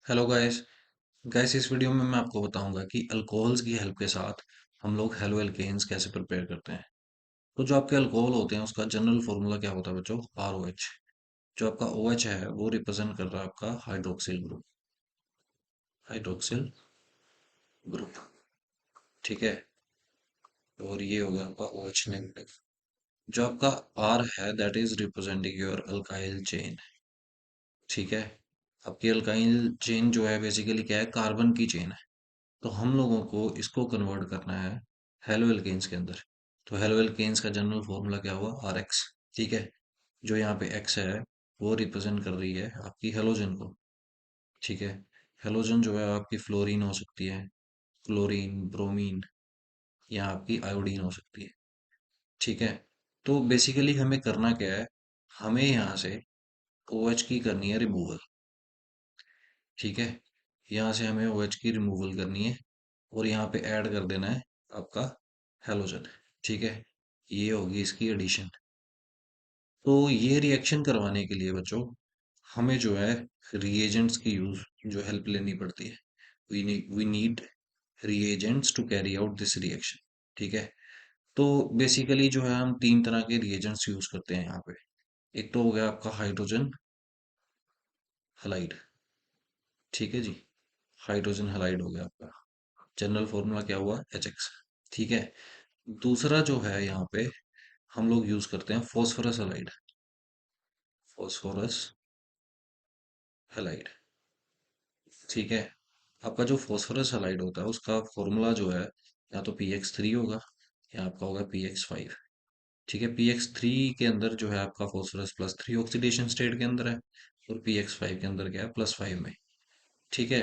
Hello guys. Guys, इस video में मैं आपको बताऊंगा कि अल्कोहल्स की हेल्प के साथ हम लोग हेलो एल्केन्स कैसे प्रिपेयर करते हैं। तो जो आपके अल्कोहल होते हैं उसका जनरल फॉर्मूला क्या होता है बच्चों? ROH। जो आपका OH है वो रिप्रेजेंट कर रहा है आपका हाइड्रोक्सिल ग्रुप। हाइड्रोक्सिल ग्रुप, ठीक है। और ये हो गया आपका OH नेगेटिव। जो आपका R है that is representing your alkyl chain, ठीक है। आपकी अल्काइल चेन जो है बेसिकली क्या है? कार्बन की चेन है। तो हम लोगों को इसको कन्वर्ट करना है हेलो एल्केन्स के अंदर। तो हेलो एल्केन्स का जनरल फॉर्मूला क्या हुआ? RX, ठीक है। जो यहाँ पे X है वो रिप्रेजेंट कर रही है आपकी हेलोजन को, ठीक है। हेलोजन जो है आपकी फ्लोरीन हो सकती है, क्लोरीन, ब्रोमीन, या आपकी आयोडीन हो सकती है, ठीक है। तो बेसिकली हमें करना क्या है? हमें यहाँ से OH की करनी है रिमूवल, ठीक है। यहाँ से हमें OH की रिमूवल करनी है और यहाँ पे ऐड कर देना है आपका हेलोजन, ठीक है। ये होगी इसकी एडिशन। तो ये रिएक्शन करवाने के लिए बच्चों हमें जो है रिएजेंट्स की यूज जो हेल्प लेनी पड़ती है। We need reagents to carry out this reaction, ठीक है। तो बेसिकली जो है हम तीन तरह के रिएजेंट्स यूज करते हैं यहाँ पे। एक तो हो गया आपका हाइड्रोजन हलाइड, ठीक है जी। हाइड्रोजन हलाइड हो गया आपका। जनरल फॉर्मूला क्या हुआ? HX, ठीक है। दूसरा जो है यहाँ पे हम लोग यूज करते हैं फॉस्फोरस हलाइड। फॉस्फोरस हलाइड, ठीक है। आपका जो फॉस्फोरस हलाइड होता है उसका फॉर्मूला जो है या तो PX3 होगा या आपका होगा PX5, ठीक है। PX3 के अंदर जो है आपका फॉस्फोरस +3 ऑक्सीडेशन स्टेट के अंदर है और PX5 के अंदर क्या है? +5 में, ठीक है।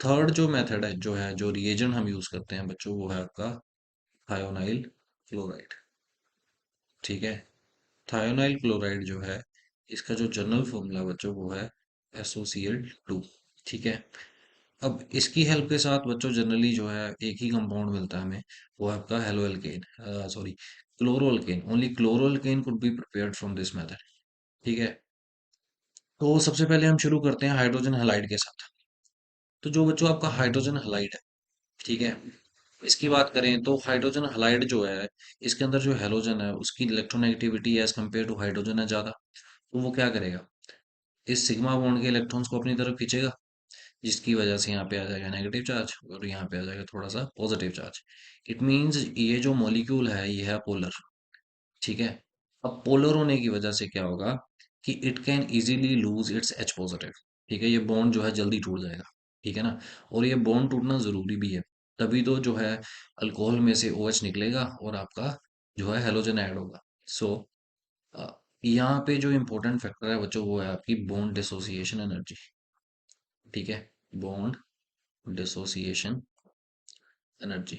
थर्ड जो मेथड है जो है, जो रिएजेंट हम यूज करते हैं बच्चों, वो है आपका थायोनाइल क्लोराइड, ठीक है। थायोनाइल क्लोराइड जो है इसका जो जनरल फॉर्मूला बच्चों वो है SOCl2, ठीक है। अब इसकी हेल्प के साथ बच्चों जनरली जो है एक ही कंपाउंड मिलता है हमें, वो है आपका halo alkane, sorry, chloroalkane. Only chloroalkane could be prepared from this method, ठीक है। तो सबसे पहले हम शुरू करते हैं हाइड्रोजन हैलाइड के साथ। तो जो बच्चों आपका हाइड्रोजन हैलाइड है, ठीक है, इसकी बात करें तो हाइड्रोजन हैलाइड जो है इसके अंदर जो हेलोजन है उसकी electronegativity as compared to hydrogen है ज्यादा। तो वो क्या करेगा? इस सिग्मा बॉन्ड के इलेक्ट्रॉन्स को अपनी तरफ खींचेगा, जिसकी वजह से यहाँ पे आ जाएगा नेगेटिव चार्ज और यहाँ पे आ जाएगा थोड़ा सा पॉजिटिव चार्ज। इट मींस ये जो मॉलिक्यूल है ये है पोलर, ठीक है। अब पोलर होने की वजह से क्या होगा कि it can easily lose its H positive, ठीक है। ये बॉन्ड जो है जल्दी टूट जाएगा, ठीक है ना। और ये बॉन्ड टूटना जरूरी भी है, तभी तो जो है अल्कोहल में से OH निकलेगा और आपका जो है हेलोजन ऐड होगा। सो यहाँ पे जो इम्पोर्टेंट फैक्टर है बच्चों वो है आपकी बॉन्ड डिसोसिएशन एनर्जी, ठीक है। बॉन्ड डिसोसिएशन एनर्जी,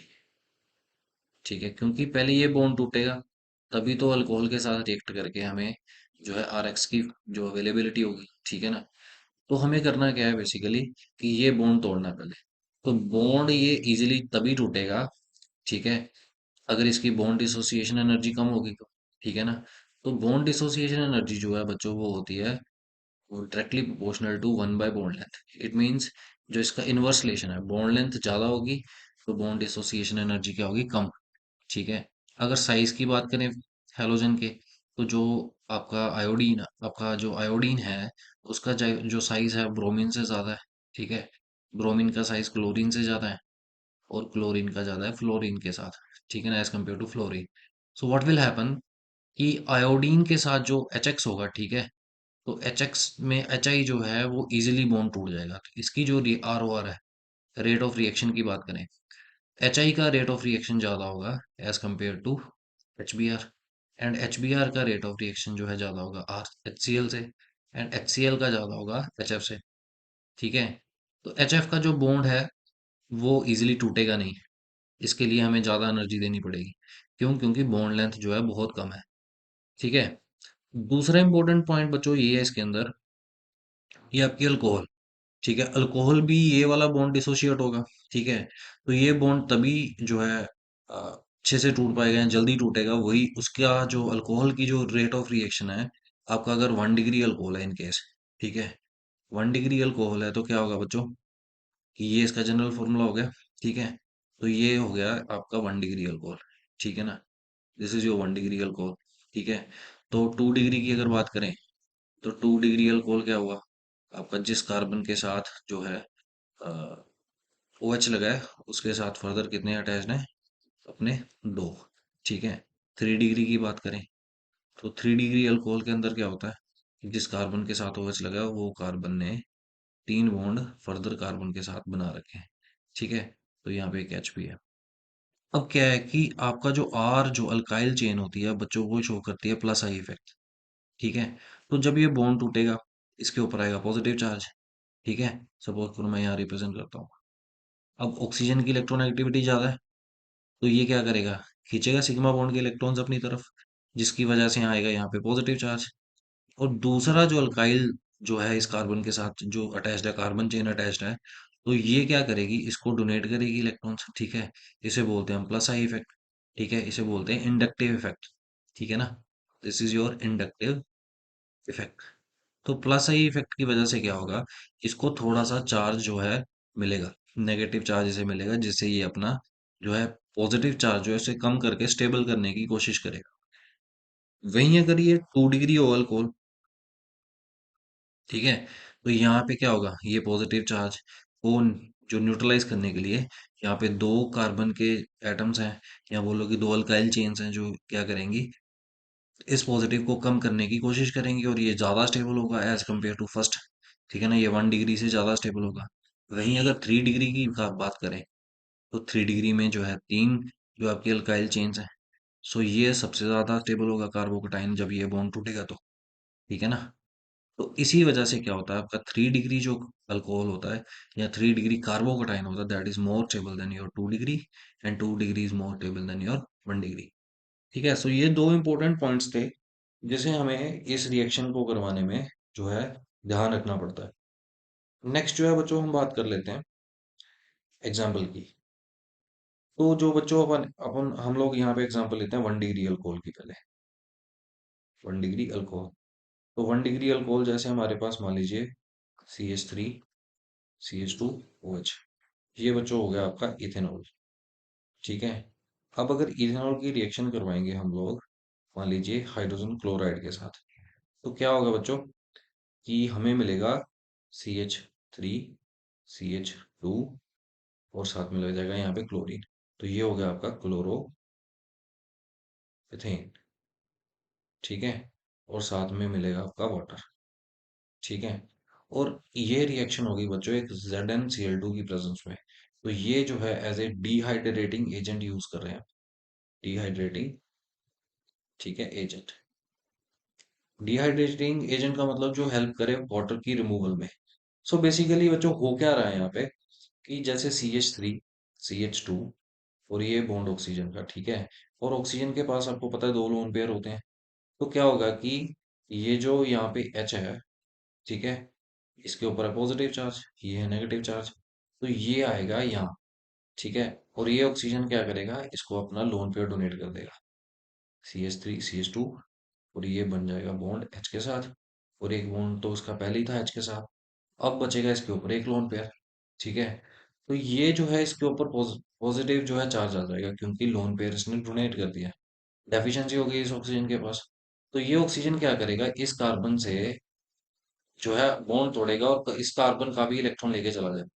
ठीक है। क्योंकि पहले ये बॉन्ड टूटेगा तभी तो अल्कोहल के साथ रिएक्ट करके हमें जो है RX की जो अवेलेबिलिटी होगी, ठीक है ना। तो हमें करना क्या है बेसिकली कि ये बॉन्ड तोड़ना पहले। तो बॉन्ड ये इजीली तभी टूटेगा, ठीक है, अगर इसकी बॉन्ड डिसोसिएशन एनर्जी कम होगी तो, ठीक है ना। तो बॉन्ड डिसोसिएशन एनर्जी जो है बच्चों वो होती है वो डायरेक्टली प्रोपोर्शनल टू 1/बॉन्ड लेंथ। इट मींस जो इसका इनवर्स रिलेशन है, बॉन्ड लेंथ ज्यादा होगी तो बॉन्ड डिसोसिएशन एनर्जी क्या होगी? कम, ठीक है। अगर साइज की बात करें हेलोजन के, तो जो आपका आयोडीन, आपका जो आयोडीन है उसका जो साइज है ब्रोमीन से ज्यादा है, ठीक है। ब्रोमीन का साइज क्लोरीन से ज्यादा है और क्लोरीन का ज्यादा है फ्लोरीन के साथ, ठीक है ना, as compared to fluorine. So what will happen कि आयोडीन के साथ जो HX होगा, ठीक है, तो HX में HI जो है वो इजीली बॉन्ड टूट जाएगा। तो इसकी जो ROR है, रेट ऑफ रिएक्शन की बात करें, HI का रेट ऑफ रिएक्शन ज्यादा होगा as compared to HBr, and HBr का रेट ऑफ रिएक्शन जो है ज्यादा होगा आर HCl से, एंड HCl का ज्यादा होगा HF से, ठीक है। तो HF का जो बॉन्ड है वो इजीली टूटेगा नहीं, इसके लिए हमें ज्यादा एनर्जी देनी पड़ेगी। क्यों? क्योंकि बॉन्ड लेंथ जो है बहुत कम है, ठीक है। दूसरा इंपॉर्टेंट पॉइंट बच्चों ये है इसके अंदर, ये आपकी अल्कोहल, ठीक है। अल्कोहल भी ये वाला बॉन्ड डिसोशिएट होगा, ठीक है। तो ये बॉन्ड तभी जो है अच्छे से टूट पाएगा या जल्दी टूटेगा, वही उसका जो अल्कोहल की जो रेट ऑफ रिएक्शन है, आपका अगर 1 डिग्री अल्कोहल है इन केस, ठीक है, 1 डिग्री अल्कोहल है तो क्या होगा बच्चों कि ये इसका जनरल फॉर्मूला हो गया। ठीक है, तो ये हो गया आपका 1 डिग्री अल्कोहल। ठीक है ना, this is your 1 degree alcohol. ठीक है, तो 2 डिग्री की अगर बात करें तो 2 डिग्री अल्कोहल क्या हुआ आपका, जिस कार्बन के साथ जो है ओ एच लगा है उसके साथ फर्दर कितने अटैच्ड हैं अपने, दो। ठीक है, 3 डिग्री की बात करें तो 3 डिग्री अल्कोहल के अंदर क्या होता है कि जिस कार्बन के साथ OH लगा है वो कार्बन ने 3 बॉन्ड फर्दर कार्बन के साथ बना रखे हैं। ठीक है, तो यहाँ पे एक H भी है। अब क्या है कि आपका जो R जो अल्काइल चेन होती है बच्चों को शो करती है प्लस आई इफेक्ट। ठीक है, तो जब ये बॉन्ड टूटेगा इसके ऊपर आएगा पॉजिटिव चार्ज। ठीक है, सपोज करो मैं यहाँ रिप्रेजेंट करता हूँ। अब ऑक्सीजन की इलेक्ट्रोनेगेटिविटी ज्यादा है तो ये क्या करेगा, खींचेगा सिग्मा बॉन्ड के इलेक्ट्रॉन्स अपनी तरफ, जिसकी वजह से यहाँ आएगा यहाँ पे पॉजिटिव चार्ज। और दूसरा जो अल्काइल जो है इस कार्बन के साथ जो अटैच्ड है, कार्बन चेन अटैच्ड है, तो ये क्या करेगी, इसको डोनेट करेगी इलेक्ट्रॉन्स। ठीक है, इसे बोलते हैं हम प्लस आई इफेक्ट। ठीक है, इसे बोलते हैं इंडक्टिव इफेक्ट। ठीक है ना, this is your inductive effect. तो प्लस आई इफेक्ट की वजह से क्या होगा, इसको थोड़ा सा चार्ज जो है मिलेगा, नेगेटिव चार्ज इसे मिलेगा, जिससे ये अपना जो है पॉजिटिव चार्ज जो है उसे कम करके स्टेबल करने की कोशिश करेगा। वहीं अगर ये 2 डिग्री हो अल्कोहल, ठीक है, तो यहाँ पे क्या होगा, ये पॉजिटिव चार्ज को जो न्यूट्रलाइज करने के लिए यहाँ पे दो कार्बन के एटम्स हैं या बोलो कि दो अल्काइल चेन्स हैं जो क्या करेंगी, इस पॉजिटिव को कम करने की कोशिश करेंगे और ये ज्यादा स्टेबल होगा एज कम्पेयर टू फर्स्ट। ठीक है ना, ये 1 डिग्री से ज्यादा स्टेबल होगा। वहीं अगर 3 डिग्री की बात करें तो 3 डिग्री में जो है तीन जो आपकी अल्काइल चेन्स हैं, सो ये सबसे ज्यादा स्टेबल होगा कार्बोकटाइन जब ये बॉन्ड टूटेगा तो। ठीक है ना, तो इसी वजह से क्या होता है आपका 3 डिग्री जो अल्कोहल होता है या 3 डिग्री कार्बोकटाइन होता है, that is more stable then your 2 degree, and 2 degree is more stable then your 1 degree. ठीक है, सो ये दो इंपॉर्टेंट पॉइंट्स थे जिसे हमें इस रिएक्शन को करवाने में जो है ध्यान रखना पड़ता है। नेक्स्ट जो है बच्चों हम बात कर लेते हैं एग्जाम्पल की। तो जो बच्चों अपन अपन हम लोग यहाँ पे एग्जाम्पल लेते हैं 1 डिग्री अल्कोहल की पहले। 1 डिग्री अल्कोहल, तो 1 डिग्री अल्कोहल जैसे हमारे पास मान लीजिए CH3 CH2OH, ये बच्चों हो गया आपका इथेनॉल। ठीक है, अब अगर इथेनॉल की रिएक्शन करवाएंगे हम लोग मान लीजिए हाइड्रोजन क्लोराइड के साथ, तो क्या होगा बच्चों कि हमें मिलेगा CH3 CH2 और साथ में लग जाएगा यहाँ पे क्लोरीन। तो ये हो गया आपका क्लोरो इथेन। ठीक है, और साथ में मिलेगा आपका वाटर। ठीक है, और ये रिएक्शन होगी बच्चों एक ZnCl2 की प्रेजेंस में। तो ये जो है as a dehydrating agent use कर रहे हैं, डिहाइड्रेटिंग। ठीक है, एजेंट, डिहाइड्रेटिंग एजेंट का मतलब जो हेल्प करे वाटर की रिमूवल में। सो बेसिकली बच्चों हो क्या रहा है यहाँ पे कि जैसे CH3 CH2 और ये बॉन्ड ऑक्सीजन का। ठीक है, और ऑक्सीजन के पास आपको पता है दो लोन पेयर होते हैं। तो क्या होगा कि ये जो यहाँ पे H है, ठीक है, इसके ऊपर है पॉजिटिव चार्ज, ये है नेगेटिव चार्ज, तो ये आएगा यहाँ। ठीक है, और ये ऑक्सीजन क्या करेगा, इसको अपना लोन पेयर डोनेट कर देगा, CH3 CH2, और ये बन जाएगा बॉन्ड H के साथ, और एक बॉन्ड तो उसका पहले ही था H के साथ। अब बचेगा इसके ऊपर एक लोन पेयर। ठीक है, तो ये जो है इसके ऊपर पॉजिटिव जो है चार्ज आ जाएगा क्योंकि लोन पेयर इसने डोनेट कर दिया। डेफिशिएंसी हो गई इस ऑक्सीजन के पास। तो ये ऑक्सीजन क्या करेगा, इस कार्बन से जो है बॉन्ड तोड़ेगा और इस कार्बन का भी इलेक्ट्रॉन लेके चला जाएगा।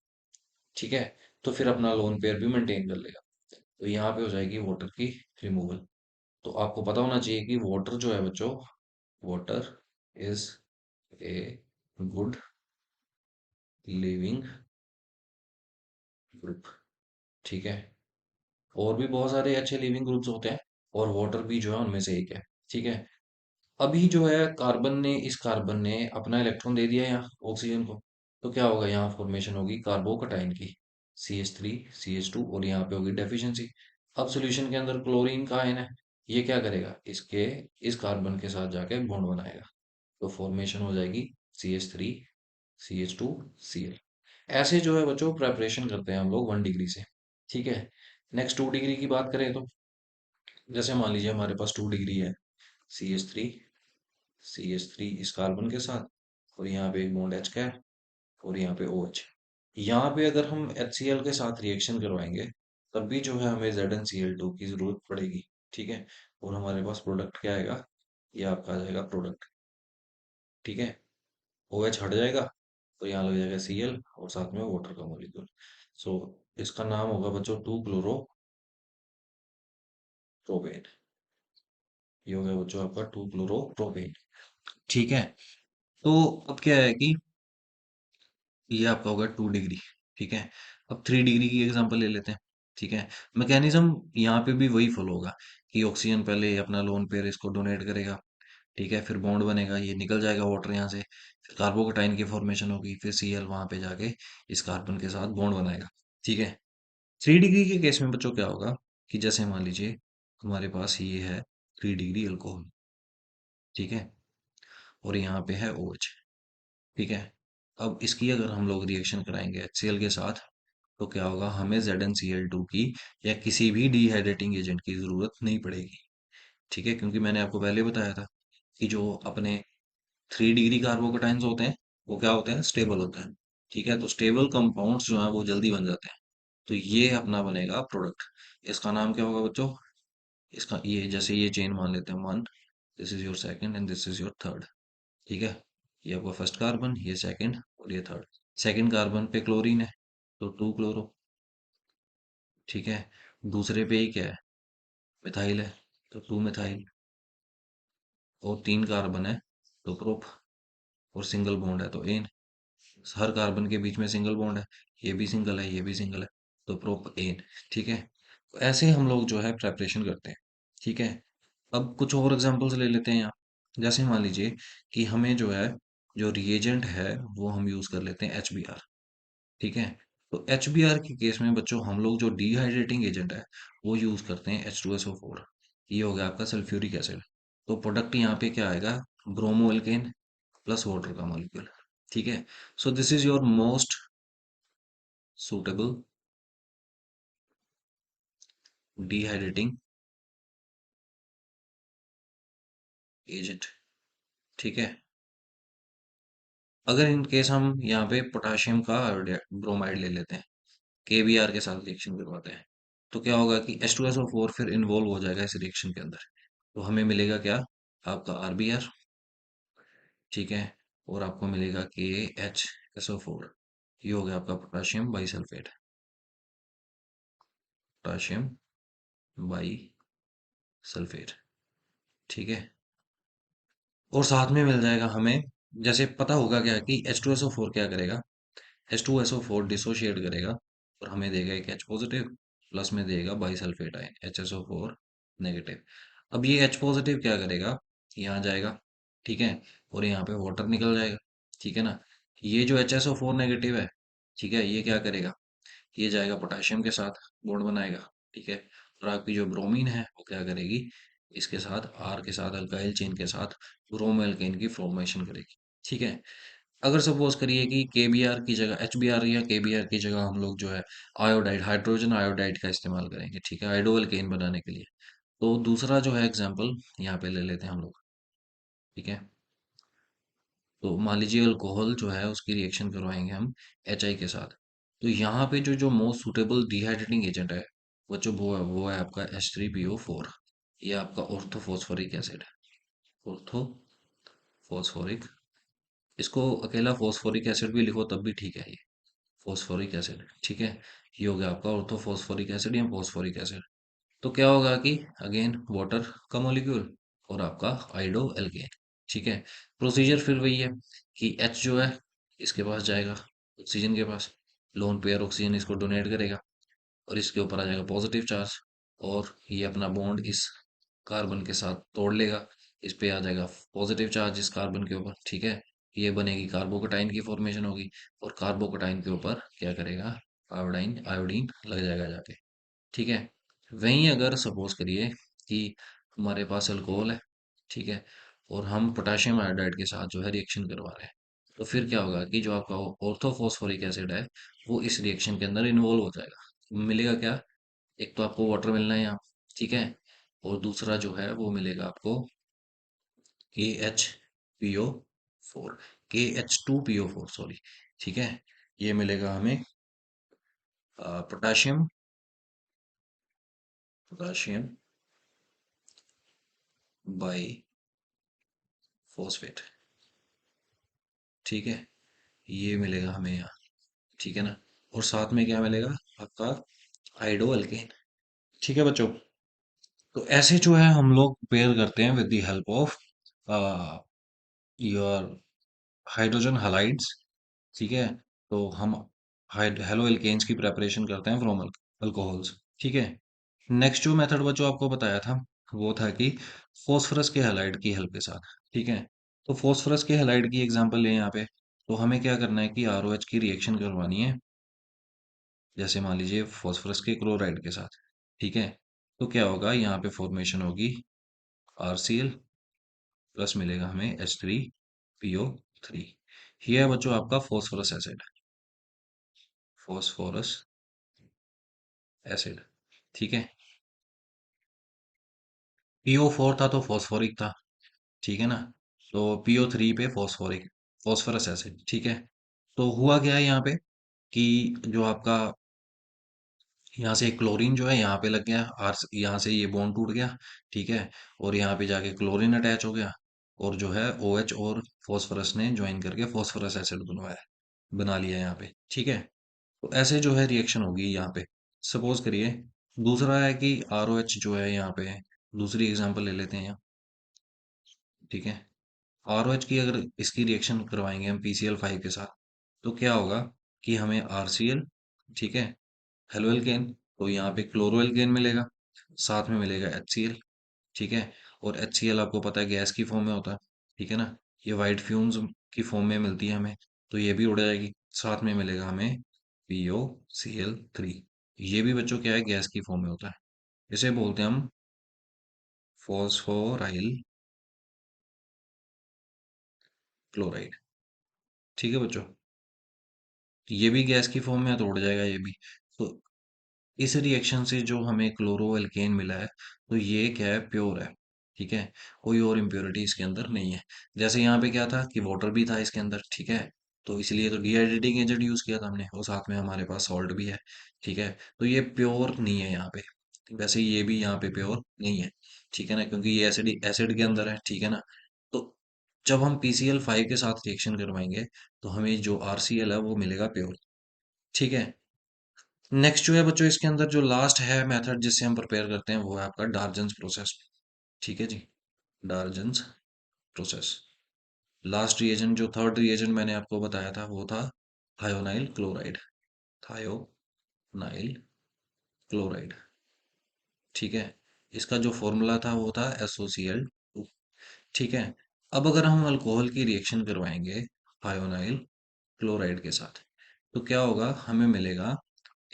ठीक है, तो फिर अपना लोन पेयर भी मेंटेन कर लेगा। तो यहाँ पे हो जाएगी वाटर की रिमूवल। तो आपको पता होना चाहिए कि वाटर जो है बच्चों, water is a good leaving group. ठीक है, और भी बहुत सारे अच्छे लिविंग ग्रुप्स होते हैं और वाटर भी जो है उनमें से एक है। ठीक है, अभी जो है कार्बन ने इस कार्बन ने अपना इलेक्ट्रॉन दे दिया यहाँ ऑक्सीजन को, तो क्या होगा, यहाँ फॉर्मेशन होगी कार्बोकटाइन की, CH3 CH2, और यहाँ पे होगी डेफिशिएंसी। अब सॉल्यूशन के अंदर क्लोरीन का आयन है, ये क्या करेगा, इसके इस कार्बन के साथ जाके बॉन्ड बनाएगा, तो फॉर्मेशन हो जाएगी CH3 CH2Cl। ऐसे जो है बच्चों प्रेपरेशन करते हैं हम लोग 1 डिग्री से। ठीक है, नेक्स्ट 2 डिग्री की बात करें तो जैसे मान लीजिए हमारे पास 2 डिग्री है, CH3 इस कार्बन के साथ, और यहाँ पे एक बॉन्ड H का है, और यहाँ पे OH। यहाँ पे अगर हम HCl के साथ रिएक्शन करवाएंगे तब भी जो है हमें ZnCl2 की जरूरत पड़ेगी। ठीक है। और हमारे पास प्रोडक्ट क्या आएगा? ये आपका आ जाएगा प्रोडक्ट। ठीक है। OH हट जाएगा तो यहाँ लग जाएगा Cl और साथ में वाटर का मॉलिक्यूल। सो इसका नाम होगा बच्चों 2 क्लोरोप्रोपेन। ये हो गया बच्चों आपका 2 क्लोरोप्रोपेन। ठीक है। तो अब क्या है कि ये आपका होगा 2 डिग्री। ठीक है। अब 3 डिग्री की एग्जांपल ले लेते हैं। ठीक है। मैकेनिज्म यहाँ पे भी वही फॉलो होगा कि ऑक्सीजन पहले अपना लोन पेयर इसको डोनेट करेगा। ठीक है। फिर बॉन्ड बनेगा, ये निकल जाएगा वाटर यहाँ से। फिर कार्बोकेटाइन की फॉर्मेशन होगी, फिर Cl वहां पे जाके इस कार्बन के साथ बॉन्ड बनाएगा। ठीक है। 3 डिग्री के केस में बच्चों क्या होगा कि जैसे मान लीजिए हमारे पास ये है 3 डिग्री अल्कोहल। ठीक है। और यहाँ पे है OH। ठीक है। अब इसकी अगर हम लोग रिएक्शन कराएंगे HCl के साथ तो क्या होगा? हमें ZnCl2 की या किसी भी डिहाइड्रेटिंग एजेंट की जरूरत नहीं पड़ेगी। ठीक है। क्योंकि मैंने आपको पहले बताया था कि जो अपने 3 डिग्री कार्बोकेटाइंस होते हैं वो क्या होते हैं? स्टेबल होते हैं। ठीक है। तो स्टेबल कंपाउंड्स जो है वो जल्दी बन जाते हैं। तो ये अपना बनेगा प्रोडक्ट। इसका नाम क्या होगा बच्चों? इसका ये जैसे ये चेन मान लेते हैं 1, this is your second and this is your third. ठीक है। ये आपका फर्स्ट कार्बन, ये सेकंड और ये थर्ड। सेकंड कार्बन पे क्लोरीन है तो 2 क्लोरो। ठीक है। दूसरे पे ही क्या है? मिथाइल है तो 2 मिथाइल। और 3 कार्बन है तो प्रोप। और सिंगल बॉन्ड है तो एन। हर कार्बन के बीच में सिंगल बॉन्ड है, ये भी सिंगल है, ये भी सिंगल है, तो प्रोप एन। ठीक है। तो ऐसे हम लोग जो है प्रेपरेशन करते हैं। ठीक है। अब कुछ और एग्जांपल्स ले लेते हैं यहाँ। जैसे मान लीजिए कि हमें जो है जो रिएजेंट है वो हम यूज कर लेते हैं HBr। ठीक है। तो HBr के केस में बच्चों हम लोग जो डिहाइड्रेटिंग एजेंट है वो यूज करते हैं H2SO4। ये हो गया आपका सल्फ्यूरिक एसिड। तो प्रोडक्ट यहाँ पे क्या आएगा? ब्रोमो एल्केन प्लस वाटर का मॉलिक्यूल। ठीक है। So this is your most suitable dehydrating agent. ठीक है। अगर इन केस हम यहाँ पे पोटाशियम का ब्रोमाइड ले लेते हैं, KBr के साथ रिएक्शन करवाते हैं, तो क्या होगा कि H2SO4 फिर इन्वॉल्व हो जाएगा इस रिएक्शन के अंदर। तो हमें मिलेगा क्या? आपका RBr। ठीक है। और आपको मिलेगा KHSO4। ये हो गया आपका potassium bisulphate. Potassium by sulphate. ठीक है। और साथ में मिल जाएगा हमें, जैसे पता होगा क्या कि H2SO4 क्या करेगा? H2SO4 डिसोशिएट करेगा और हमें देगा एक H पॉजिटिव, प्लस में देगा बाइसल्फेट आयन HSO4 नेगेटिव। अब ये H पॉजिटिव क्या करेगा? यहाँ जाएगा। ठीक है। और यहाँ पे वाटर निकल जाएगा। ठीक है ना। ये जो HSO4 नेगेटिव है, ठीक है, ये क्या करेगा? ये जाएगा पोटाशियम के साथ बॉन्ड बनाएगा। ठीक है। और आपकी जो ब्रोमीन है वो क्या करेगी? इसके साथ आर के साथ अल्काइल चेन के साथ ब्रोमो एल्केन की फॉर्मेशन करेगी। ठीक है। अगर सपोज करिए कि KBr की जगह HBr या KBr की जगह हम लोग जो है आयोडाइड, हाइड्रोजन आयोडाइड का इस्तेमाल करेंगे। ठीक है। आयोडो एल्केन बनाने के लिए। तो दूसरा जो है एग्जाम्पल यहाँ पे ले लेते हैं हम लोग। ठीक है। तो मान लीजिए अल्कोहल जो है उसकी रिएक्शन करवाएंगे हम HI के साथ। तो यहाँ पे जो जो मोस्ट सुटेबल डिहाइड्रेटिंग एजेंट है वो है आपका H3PO4। ये आपका ऑर्थोफॉस्फोरिक एसिड है। ऑर्थोफॉस्फोरिक। इसको अकेला फॉस्फोरिक एसिड भी लिखो तब भी ठीक है। ये फॉस्फोरिक एसिड। ठीक है। ये हो गया आपका ऑर्थोफॉस्फोरिक एसिड या फॉस्फोरिक एसिड। तो क्या होगा कि अगेन वाटर का मॉलिक्यूल और आपका आइडो एल्केन। ठीक है। प्रोसीजर फिर वही है कि H जो है इसके पास जाएगा ऑक्सीजन के पास, लोन पेयर ऑक्सीजन इसको डोनेट करेगा और इसके ऊपर आ जाएगा पॉजिटिव चार्ज। और ये अपना बॉन्ड इस कार्बन के साथ तोड़ लेगा। इस पे आ जाएगा पॉजिटिव चार्ज इस कार्बन के ऊपर। ठीक है। ये बनेगी कार्बोकेटाइन की फॉर्मेशन होगी। और कार्बोकेटाइन के ऊपर क्या करेगा? आयोडाइन आयोडीन लग जाएगा जाके। ठीक है। वहीं अगर सपोज करिए कि हमारे पास अल्कोहल है। ठीक है। और हम पोटाशियम आयोडाइड के साथ जो है रिएक्शन करवा रहे हैं, तो फिर क्या होगा कि जो आपका ऑर्थोफॉस्फोरिक एसिड है वो इस रिएक्शन के अंदर इन्वॉल्व हो जाएगा। मिलेगा क्या? एक तो आपको वाटर मिलना है यहाँ। ठीक है। और दूसरा जो है वो मिलेगा आपको KH PO4, KH2PO4 सॉरी। ठीक है, ये मिलेगा हमें पोटाशियम, पोटाशियम बाई फॉस्फेट। ठीक है, ये मिलेगा हमें यहाँ। ठीक है ना, और साथ में क्या मिलेगा आपका, हाइड्रो अल्केन। ठीक है बच्चों, तो ऐसे जो है हम लोग पेयर करते हैं with the help of your hydrogen halides. ठीक है, तो हम हेलो एल्केन्स की प्रेपरेशन करते हैं फ्रॉम अल्कोहल्स। ठीक है, नेक्स्ट जो मेथड बच्चों आपको बताया था वो था कि फॉस्फोरस के हैलाइड की हेल्प के साथ। ठीक है, तो फॉस्फोरस के हैलाइड की एग्जांपल लें यहाँ पे, तो हमें क्या करना है कि आरओएच की रिएक्शन करवानी है, जैसे मान लीजिए फॉस्फोरस के क्लोराइड के साथ। ठीक है, तो क्या होगा, यहाँ पे फॉर्मेशन होगी आरसीएल प्लस मिलेगा हमें H3PO3। ये है बच्चों आपका फॉस्फोरस एसिड, फॉस्फोरस एसिड। ठीक है, PO4 था तो फॉस्फोरिक था। ठीक है ना, तो PO3 पे फॉस्फोरिक, फॉस्फोरस एसिड। ठीक है, तो हुआ क्या है यहाँ पे कि जो आपका यहाँ से क्लोरीन जो है यहाँ पे लग गया, आर यहाँ से ये बॉन्ड टूट गया। ठीक है, और यहाँ पे जाके क्लोरीन अटैच हो गया, और जो है OH और फॉस्फोरस ने ज्वाइन करके फॉस्फोरस एसिड बनवाया, बना लिया यहाँ पे। ठीक है, तो ऐसे जो है रिएक्शन होगी यहाँ पे। सपोज करिए, दूसरा है कि ROH जो है यहाँ पे, दूसरी एग्जांपल ले लेते हैं यहाँ। ठीक है, ROH की अगर इसकी रिएक्शन करवाएंगे हम PCl5 के साथ, तो क्या होगा कि हमें RCl, ठीक है, हेलो एल्केन, तो यहाँ पे क्लोरो एल्केन मिलेगा, साथ में मिलेगा HCl। ठीक है, और HCl आपको पता है गैस की फॉर्म में होता है। ठीक है ना, ये वाइट फ्यूम्स की फॉर्म में मिलती है हमें, तो ये भी उड़ जाएगी। साथ में मिलेगा हमें POCl3। ये भी बच्चों क्या है, गैस की फॉर्म में होता है। इसे बोलते हैं हम फॉस्फोराइल क्लोराइड। ठीक है बच्चों, ये भी गैस की फॉर्म में है तो उड़ जाएगा ये भी। तो इस रिएक्शन से जो हमें क्लोरो एल्केन मिला है, तो ये क्या है, प्योर है। ठीक है, कोई और इम्प्योरिटी इसके अंदर नहीं है। जैसे यहाँ पे क्या था कि वाटर भी था इसके अंदर। ठीक है, तो इसलिए तो डिहाइड्रेटिंग एजेंट यूज किया था हमने, और साथ में हमारे पास सॉल्ट भी है। ठीक है, तो ये प्योर नहीं है यहाँ पे। वैसे ये भी यहाँ पे प्योर नहीं है। ठीक है ना, क्योंकि ये एसिड एसिड के अंदर है। ठीक है ना, तो जब हम PCl5 के साथ रिएक्शन करवाएंगे, तो हमें जो RCl है वो मिलेगा प्योर। ठीक है, नेक्स्ट जो है बच्चों, इसके अंदर जो लास्ट है मेथड जिससे हम प्रिपेयर करते हैं, वो है आपका डार्जन्स प्रोसेस। ठीक है जी, डार्जन्स प्रोसेस। लास्ट रिएजेंट, जो थर्ड रिएजेंट मैंने आपको बताया था, वो था थायोनाइल क्लोराइड, थायोनाइल क्लोराइड। ठीक है, इसका जो फॉर्मूला था वो था SOCl2। ठीक है, अब अगर हम अल्कोहल की रिएक्शन करवाएंगे थायोनाइल क्लोराइड के साथ, तो क्या होगा, हमें मिलेगा,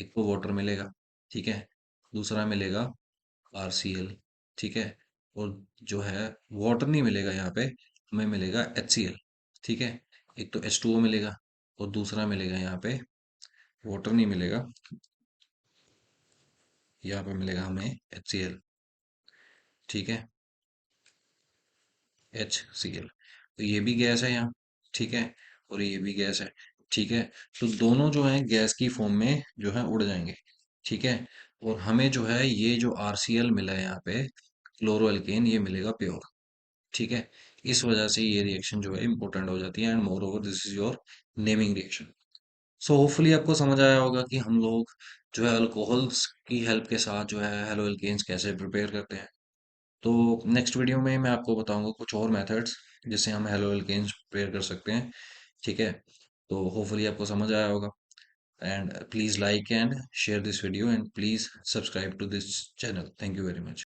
एक को वाटर मिलेगा। ठीक है, दूसरा मिलेगा RCl। ठीक है, और जो है वाटर नहीं मिलेगा यहाँ पे, हमें मिलेगा HCl। ठीक है, एक तो H2O मिलेगा, और दूसरा मिलेगा यहाँ पे, वाटर नहीं मिलेगा, यहाँ पे मिलेगा हमें HCl। ठीक है, HCl, तो ये भी गैस है यहाँ। ठीक है, और ये भी गैस है। ठीक है, तो दोनों जो है गैस की फॉर्म में जो है उड़ जाएंगे। ठीक है, और हमें जो है ये जो RCl मिला है यहाँ पे, क्लोरो एल्केन, ये मिलेगा प्योर। ठीक है, इस वजह से ये रिएक्शन जो है इंपॉर्टेंट हो जाती है, and more over this is your naming reaction. So hopefully आपको समझ आया होगा कि हम लोग जो है अल्कोहल्स की हेल्प के साथ जो है हेलो एल्केन्स कैसे प्रिपेयर करते हैं। तो नेक्स्ट वीडियो में मैं आपको बताऊंगा कुछ और मेथड्स जिससे हम हेलो एल्केन्स प्रिपेयर कर सकते हैं। ठीक है, तो होपफुली आपको समझ आया होगा, and please like and share this video, and please subscribe to this channel. Thank you very much.